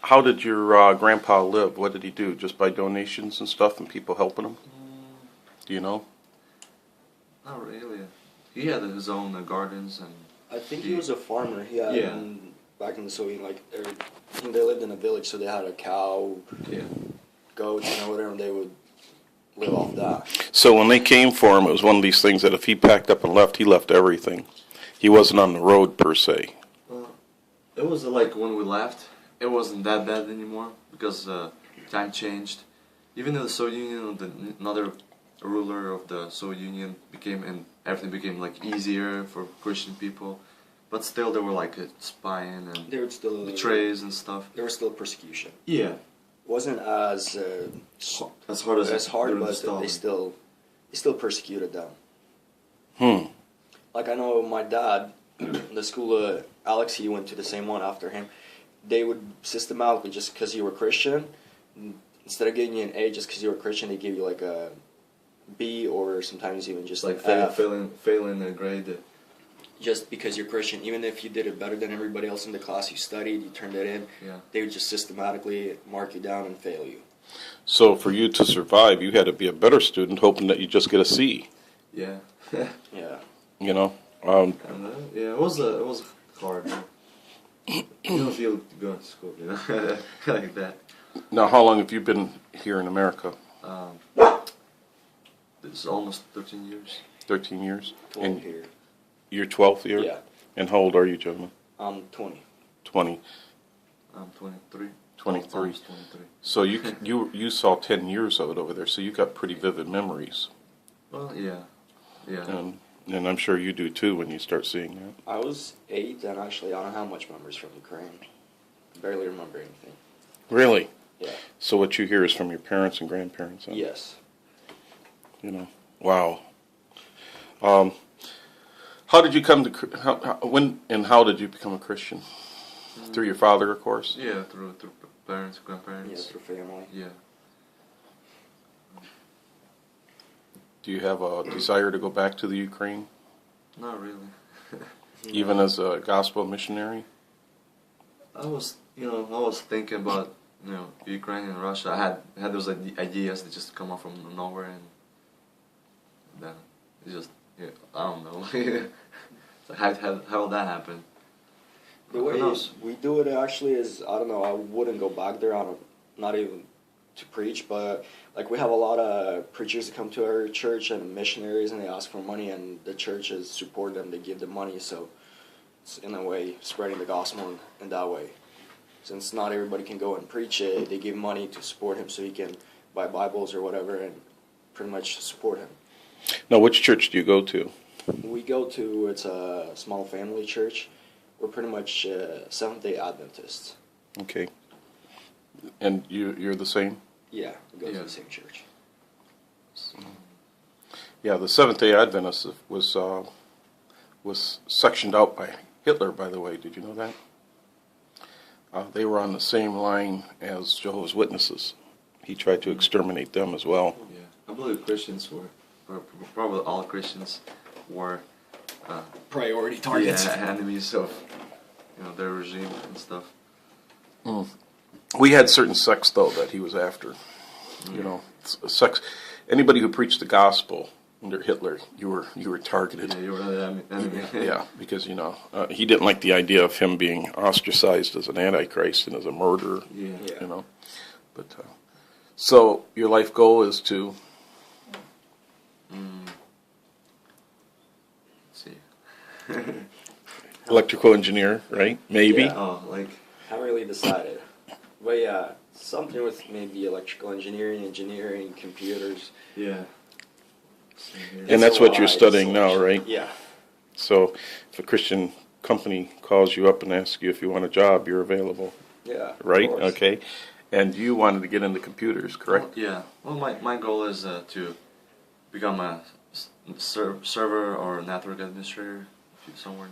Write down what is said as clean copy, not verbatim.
How did your grandpa live? What did he do? Just by donations and stuff and people helping him? Do you know? Not really. He had his own gardens and. I think he was a farmer. He had Yeah. back in the Soviet, they lived in a village, so they had a cow, Yeah. goats, and whatever, and they would live off that. So when they came for him, it was one of these things that if he packed up and left, he left everything. He wasn't on the road per se. It was like when we left, it wasn't that bad anymore because time changed. Even in the Soviet Union, another ruler of the Soviet Union became, and everything became like easier for Christian people. But still, there were like spying and There was still betrays and stuff. There was still persecution. Yeah, Wasn't as as hard as hard, but Stalin. they still persecuted them. Hmm. Like I know my dad, the school Alex, he went to the same one after him. They would systematically, just because you were Christian, instead of giving you an A just because you were Christian, they give you like a B or sometimes even just like an F. failing a grade. Just because you're Christian, even if you did it better than everybody else in the class, you studied, you turned it in, Yeah. they would just systematically mark you down and fail you. So for you to survive, you had to be a better student, hoping that you just get a C. Yeah. Yeah. You know. And, yeah, it was hard. You don't feel going to school, you know, like that. Now, how long have you been here in America? It's almost 13 years. 13 years. 12 And here. your 12th year. Yeah. And how old are you, gentlemen? I'm 20. 20. I'm 23. 23. Almost 23. So you saw 10 years of it over there. So you got pretty vivid memories. Well, yeah. Yeah. And I'm sure you do too when you start seeing that. I was 8, and actually I don't have much memories from Ukraine. Barely remember anything. Really? Yeah. So what you hear is from your parents and grandparents. Huh? Yes. You know. Wow. How did you come to when and how did you become a Christian? Through your father, of course. Yeah, through parents, Yeah, grandparents. through family. Yeah. Do you have a desire to go back to the Ukraine, Not really. even as a gospel missionary? I was thinking about, Ukraine and Russia. I had those ideas that just come up from nowhere, and then it just, I don't know. So how will that happen? The Who way knows? we do it actually is, I don't know, I wouldn't go back there not even to preach, but like we have a lot of preachers that come to our church and missionaries, and they ask for money, and the churches support them, they give them money, so it's in a way spreading the gospel in that way. Since not everybody can go and preach it, they give money to support him so he can buy Bibles or whatever and pretty much support him. Now, which church do you go to? We go to, it's a small family church. We're pretty much Seventh-day Adventists. Okay. And you're the same? Yeah, we go to Yeah. the same church. Yeah, the Seventh-day Adventists was sectioned out by Hitler, by the way. Did you know that? They were on the same line as Jehovah's Witnesses. He tried to exterminate them as well. Yeah. I believe Christians were, or probably all Christians were, Priority enemies of, their regime and stuff. We had certain sects, though, that he was after. You know, sects. Anybody who preached the gospel under Hitler, you were targeted. Yeah, you were the enemy. Yeah, because he didn't like the idea of him being ostracized as an antichrist and as a murderer. Yeah. Yeah. But so your life goal is to Let's see. electrical engineer, right? Maybe. Yeah. Oh, like. Haven't really decided. But yeah, something with maybe electrical engineering, computers. Yeah. And that's what you're studying now, right? Yeah. So if a Christian company calls you up and asks you if you want a job, you're available, Yeah. right? Of course. Okay. And you wanted to get into computers, correct? Well, yeah. Well, my goal is to become a server or network administrator somewhere